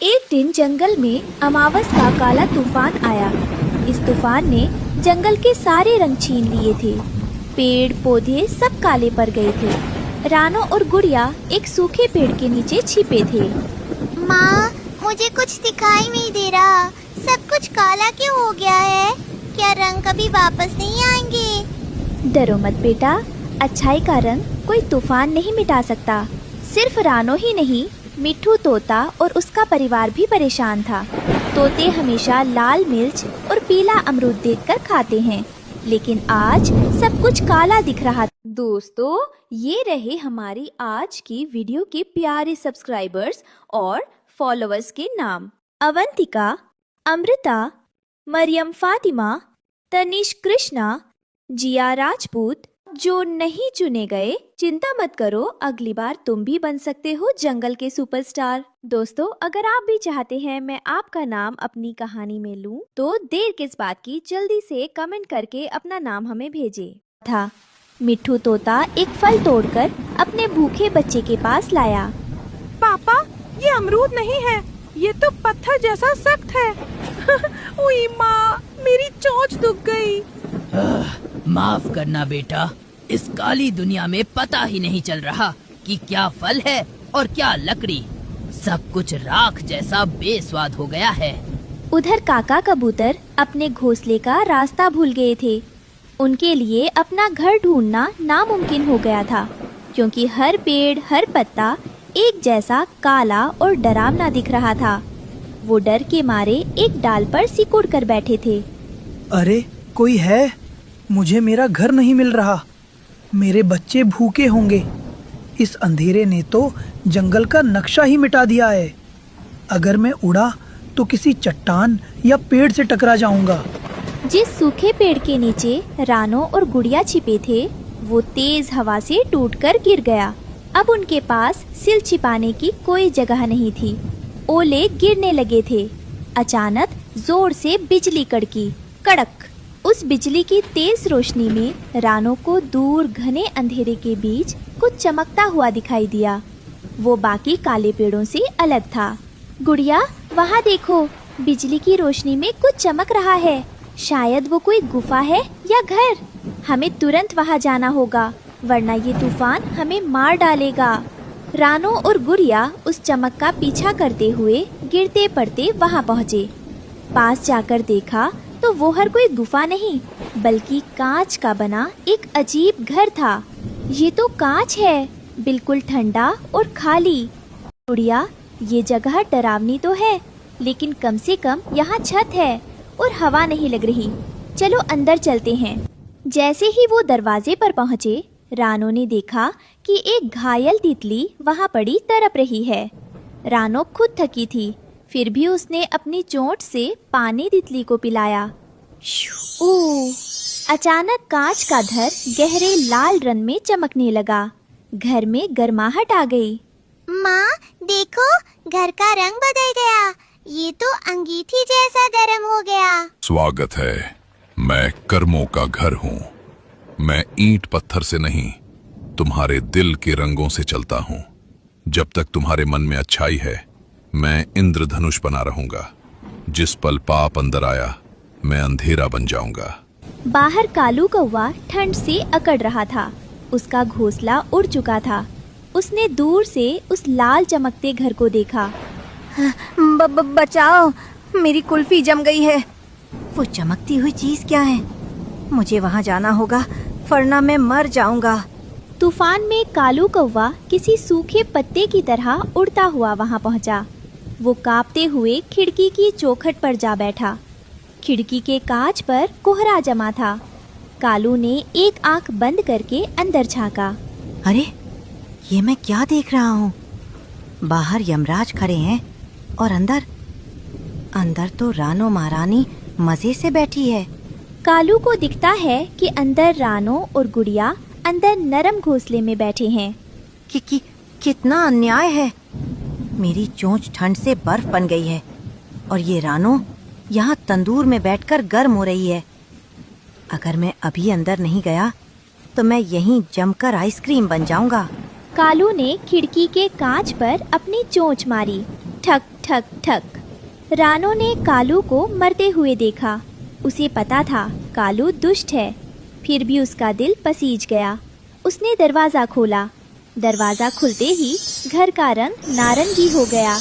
एक दिन जंगल में अमावस का काला तूफान आया। इस तूफान ने जंगल के सारे रंग छीन लिए थे। पेड़ पौधे सब काले पड़ गए थे। रानो और गुड़िया एक सूखे पेड़ के नीचे छिपे थे। माँ, मुझे कुछ दिखाई नहीं दे रहा। सब कुछ काला क्यों हो गया है? क्या रंग कभी वापस नहीं आएंगे? डरो मत बेटा, अच्छाई का रंग कोई तूफान नहीं मिटा सकता। सिर्फ रानो ही नहीं, मिट्ठू तोता और उसका परिवार भी परेशान था। तोते हमेशा लाल मिर्च और पीला अमरूद देखकर खाते हैं, लेकिन आज सब कुछ काला दिख रहा था। दोस्तों, ये रहे हमारी आज की वीडियो के प्यारे सब्सक्राइबर्स और फॉलोअर्स के नाम। अवंतिका, अमृता, मरियम फातिमा, तनिष कृष्णा, जिया राजपूत। जो नहीं चुने गए, चिंता मत करो, अगली बार तुम भी बन सकते हो जंगल के सुपरस्टार। दोस्तों, अगर आप भी चाहते हैं मैं आपका नाम अपनी कहानी में लूं, तो देर किस बात की, जल्दी से कमेंट करके अपना नाम हमें भेजें। था मिट्ठू तोता एक फल तोड़कर अपने भूखे बच्चे के पास लाया। पापा, ये अमरूद नहीं है, ये तो पत्थर जैसा सख्त है। ओए माँ, मेरी चोंच दुख गई। माफ करना बेटा, इस काली दुनिया में पता ही नहीं चल रहा कि क्या फल है और क्या लकड़ी। सब कुछ राख जैसा बेस्वाद हो गया है। उधर काका कबूतर अपने घोंसले का रास्ता भूल गए थे। उनके लिए अपना घर ढूंढना नामुमकिन हो गया था, क्योंकि हर पेड़ हर पत्ता एक जैसा काला और डरावना दिख रहा था। वो डर के मारे एक डाल पर सिकुड़ कर बैठे थे। अरे, कोई है? मुझे मेरा घर नहीं मिल रहा। मेरे बच्चे भूखे होंगे। इस अंधेरे ने तो जंगल का नक्शा ही मिटा दिया है। अगर मैं उड़ा तो किसी चट्टान या पेड़ से टकरा जाऊंगा। जिस सूखे पेड़ के नीचे रानो और गुड़िया छिपे थे, वो तेज हवा से टूटकर गिर गया। अब उनके पास सिर छिपाने की कोई जगह नहीं थी। ओले गिरने लगे थे। अचानक जोर से बिजली कड़की, कड़क। उस बिजली की तेज रोशनी में रानो को दूर घने अंधेरे के बीच कुछ चमकता हुआ दिखाई दिया। वो बाकी काले पेड़ों से अलग था। गुड़िया, वहाँ देखो, बिजली की रोशनी में कुछ चमक रहा है। शायद वो कोई गुफा है या घर। हमें तुरंत वहाँ जाना होगा, वरना ये तूफान हमें मार डालेगा। रानो और गुड़िया उस चमक का पीछा करते हुए गिरते पड़ते वहाँ पहुँचे। पास जाकर देखा तो वो हर कोई गुफा नहीं, बल्कि कांच का बना एक अजीब घर था। ये तो कांच है, बिल्कुल ठंडा और खाली। गुड़िया, ये जगह डरावनी तो है, लेकिन कम से कम यहाँ छत है और हवा नहीं लग रही। चलो अंदर चलते हैं। जैसे ही वो दरवाजे पर पहुँचे, रानो ने देखा कि एक घायल तितली वहाँ पड़ी तड़प रही है। रानो खुद थकी थी, फिर भी उसने अपनी चोंच से पानी तितली को पिलाया। अचानक कांच का घर गहरे लाल रंग में चमकने लगा। घर में गर्माहट आ गई। माँ, देखो, घर का रंग बदल गया। ये तो अंगीठी जैसा गर्म हो गया। स्वागत है। मैं कर्मों का घर हूँ। मैं ईंट पत्थर से नहीं, तुम्हारे दिल के रंगों से चलता हूँ। जब तक तुम्हारे मन में अच्छाई है, मैं इंद्रधनुष बना रहूंगा। जिस पल पाप अंदर आया, मैं अंधेरा बन जाऊंगा। बाहर कालू कौवा ठंड से अकड़ रहा था। उसका घोंसला उड़ चुका था। उसने दूर से उस लाल चमकते घर को देखा। बचाओ, मेरी कुल्फी जम गई है। वो चमकती हुई चीज क्या है? मुझे वहाँ जाना होगा, वरना मैं मर जाऊंगा। तूफान में कालू कौवा किसी सूखे पत्ते की तरह उड़ता हुआ वहां पहुंचा। वो कांपते हुए खिड़की की चौखट पर जा बैठा। खिड़की के कांच पर कोहरा जमा था। कालू ने एक आंख बंद करके अंदर झांका। अरे, ये मैं क्या देख रहा हूँ? बाहर यमराज खड़े हैं और अंदर तो रानो महारानी मजे से बैठी है। कालू को दिखता है कि अंदर रानो और गुड़िया अंदर नरम घोंसले में बैठे हैं। कितना अन्याय है। मेरी चोंच ठंड से बर्फ बन गई है और ये रानो यहाँ तंदूर में बैठकर गर्म हो रही है। अगर मैं अभी अंदर नहीं गया तो मैं यहीं जमकर आइसक्रीम बन जाऊंगा। कालू ने खिड़की के कांच पर अपनी चोंच मारी। ठक ठक ठक। रानो ने कालू को मरते हुए देखा। उसे पता था कालू दुष्ट है, फिर भी उसका दिल पसीज गया। उसने दरवाज़ा खोला। दरवाज़ा खुलते ही घर का रंग नारंगी हो गया।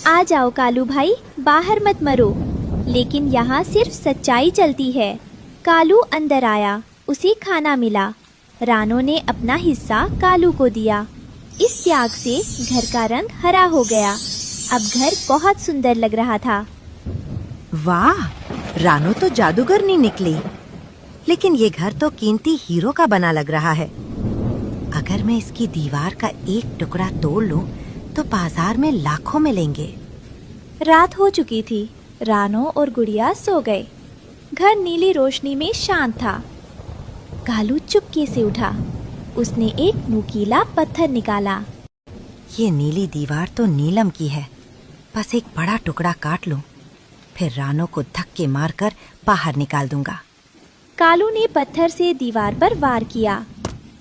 आ जाओ कालू भाई, बाहर मत मरो। लेकिन यहाँ सिर्फ सच्चाई चलती है। कालू अंदर आया, उसे खाना मिला। रानो ने अपना हिस्सा कालू को दिया। इस त्याग से घर का रंग हरा हो गया। अब घर बहुत सुंदर लग रहा था। वाह, रानो तो जादूगर नहीं निकली। लेकिन ये घर तो कीमती हीरो का बना लग रहा है। अगर मैं इसकी दीवार का एक टुकड़ा तोड़ लूं, तो बाजार में लाखों मिलेंगे। रात हो चुकी थी। रानो और गुड़िया सो गए। घर नीली रोशनी में शांत था। कालू चुपके से उठा। उसने एक नुकीला पत्थर निकाला। ये नीली दीवार तो नीलम की है। बस एक बड़ा टुकड़ा काट लूं, फिर रानो को धक्के मारकर बाहर निकाल दूंगा। कालू ने पत्थर से दीवार पर वार किया।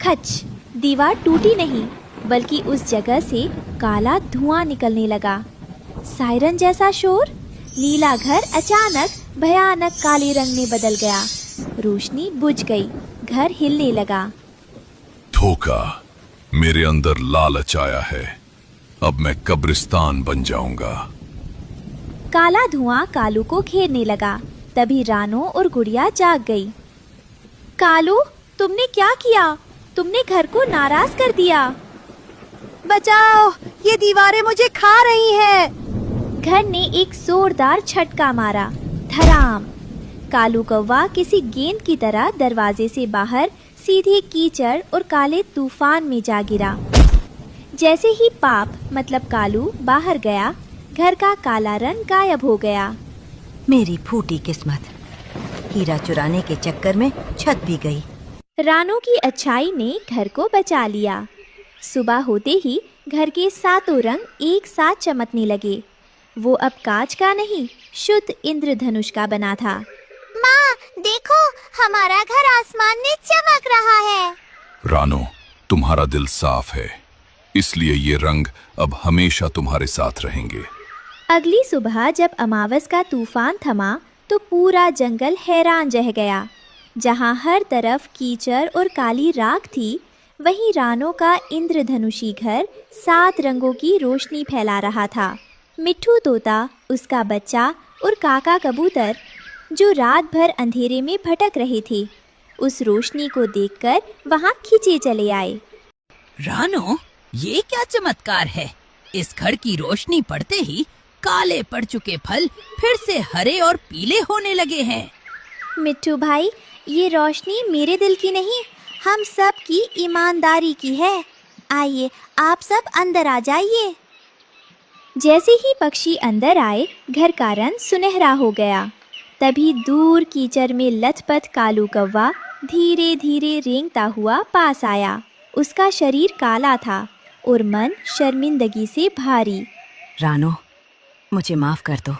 खच! दीवार टूटी नहीं, बल्कि उस जगह से काला धुआं निकलने लगा। सायरन जैसा शोर। नीला घर अचानक भयानक काले रंग में बदल गया। रोशनी बुझ गई। घर हिलने लगा। धोखा, मेरे अंदर लालच आया है। अब मैं कब्रिस्तान बन जाऊंगा। काला धुआं कालू को घेरने लगा। तभी रानो और गुड़िया जाग गई। कालू, तुमने क्या किया? तुमने घर को नाराज कर दिया। बचाओ, ये दीवारें मुझे खा रही हैं। घर ने एक जोरदार झटका मारा। धड़ाम! कालू कौवा किसी गेंद की तरह दरवाजे से बाहर सीधे कीचड़ और काले तूफान में जा गिरा। जैसे ही पाप मतलब कालू बाहर गया, घर का काला रंग गायब हो गया। मेरी फूटी किस्मत। हीरा चुराने के चक्कर में छत भी गई। रानो की अच्छाई ने घर को बचा लिया। सुबह होते ही घर के सातों रंग एक साथ चमकने लगे। वो अब कांच का नहीं, शुद्ध इंद्रधनुष का बना था। माँ, देखो, हमारा घर आसमान में चमक रहा है। रानो, तुम्हारा दिल साफ है, इसलिए ये रंग अब हमेशा तुम्हारे साथ रहेंगे। अगली सुबह जब अमावस का तूफान थमा, तो पूरा जंगल हैरान रह गया। जहाँ हर तरफ कीचड़ और काली राख थी, वहीं रानो का इंद्रधनुषी घर 7 रंगों की रोशनी फैला रहा था। मिट्ठू तोता, उसका बच्चा और काका कबूतर, जो रात भर अंधेरे में भटक रहे थे, उस रोशनी को देखकर वहां खिंचे चले आए। रानो, ये क्या चमत्कार है? इस घर की रोशनी पड़ते ही काले पड़ चुके फल फिर से हरे और पीले होने लगे हैं। मिट्ठू भाई, ये रोशनी मेरे दिल की नहीं, हम सब की ईमानदारी की है। आइए, आप सब अंदर आ जाइए। जैसे ही पक्षी अंदर आए, घर का रंग सुनहरा हो गया। तभी दूर कीचड़ में लथपथ कालू कौवा धीरे धीरे रेंगता हुआ पास आया। उसका शरीर काला था और मन शर्मिंदगी से भारी। रानो, मुझे माफ कर दो।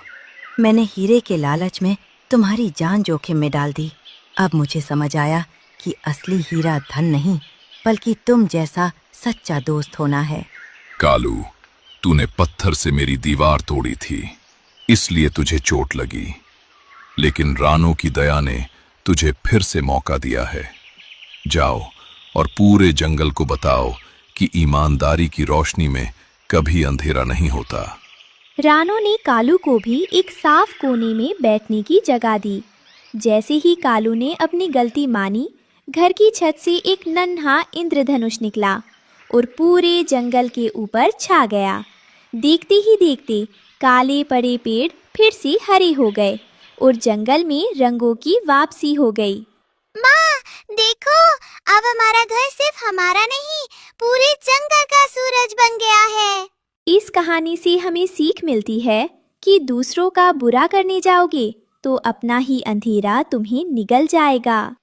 मैंने हीरे के लालच में तुम्हारी जान जोखिम में डाल दी। अब मुझे समझ आया कि असली हीरा धन नहीं, बल्कि तुम जैसा सच्चा दोस्त होना है। कालू, तूने पत्थर से मेरी दीवार तोड़ी थी, इसलिए तुझे चोट लगी। लेकिन रानो की दया ने तुझे फिर से मौका दिया है। जाओ और पूरे जंगल को बताओ कि ईमानदारी की रोशनी में कभी अंधेरा नहीं होता। रानो ने कालू को भी एक साफ कोने में बैठने की जगह दी। जैसे ही कालू ने अपनी गलती मानी, घर की छत से एक नन्हा इंद्रधनुष निकला और पूरे जंगल के ऊपर छा गया। देखते ही देखते काले पड़े पेड़ फिर से हरे हो गए और जंगल में रंगों की वापसी हो गई। माँ, देखो, अब हमारा घर सिर्फ हमारा नहीं, पूरे जंगल का सूरज बन गया है। इस कहानी से हमें सीख मिलती है कि दूसरों का बुरा करने जाओगे तो अपना ही अंधेरा तुम्हें निगल जाएगा।